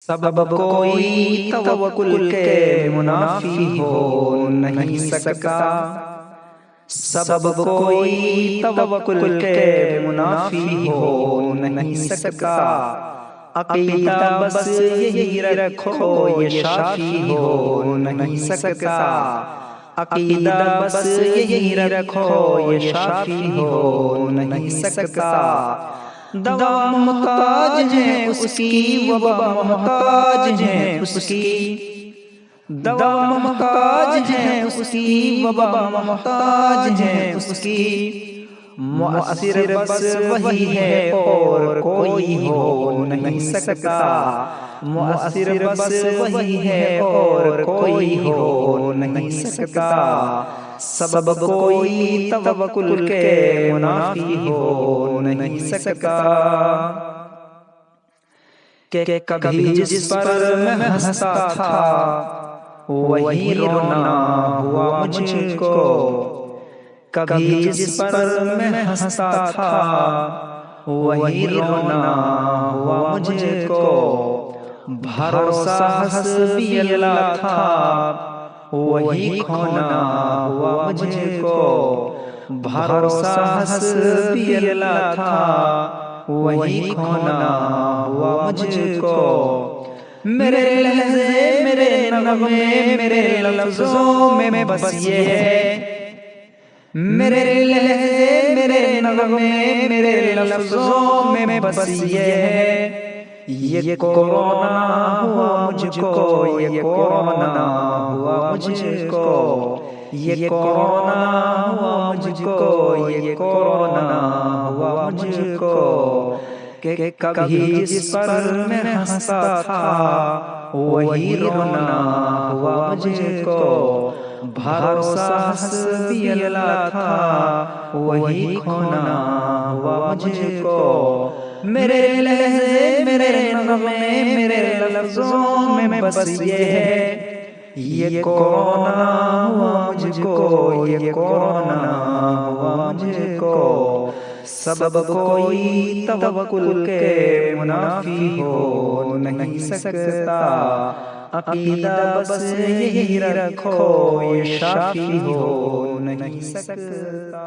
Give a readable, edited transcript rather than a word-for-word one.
سبب کوئی توکل کے منافی ہو نہیں سکتا، سبب کوئی توکل کے منافی ہو نہیں سکتا، عقیدہ بس یہی رکھو یہ شافی ہو نہیں سکتا، عقیدہ بس یہی رکھو یہ شافی ہو نہیں سکتا، دوا محتاج ہیں اس کی وبا محتاج ہیں اس کی، دوا محتاج ہیں اس کی وبا محتاج ہیں اس کی، مؤثر بس وہی ہے اور کوئی ہو نہیں سکتا، مؤثر بس وہی ہے اور کوئی ہو نہیں سکتا، سبب کوئی توکل کے منافی ہو نہیں سکتا، کہ کبھی جس پر میں ہنستا تھا وہی رونا ہوا مجھ کو، کبھی جس پر میں ہنستا تھا وہی رونا ہوا مجھ کو، بھروسہ حسبی اللہ تھا وہی کھونا ہوا مجھ کو، بھروسہ حسبی اللہ تھا وہی کھونا ہوا مجھ کو، میرے لہجے میرے نغمے میرے لفظوں میں بس یہ ہے، میرے لہجے میرے نغمے میرے لفظوں میں بس یہ ہے، یہ کورونا ہوا مجھ کو، یہ کورونا ہوا مجھ کو، یہ کورونا ہوا مجھ کو، یہ کورونا ہوا مجھ کو، کہ کبھی جس پر میں ہنستا تھا وہی رونا ہوا مجھ کو، بھروسہ حسبی اللہ تھا وہی کھونا ہوا مجھ کو، میرے لہجے میرے نغمے میرے لفظوں میں بس یہ ہے، یہ کورونا ہوا مجھ کو، یہ کورونا ہوا مجھ کو، سبب کوئی توکل کے منافی ہو نہیں سکتا، عقیدہ بس یہی رکھو یہ شافی ہو نہیں سکتا۔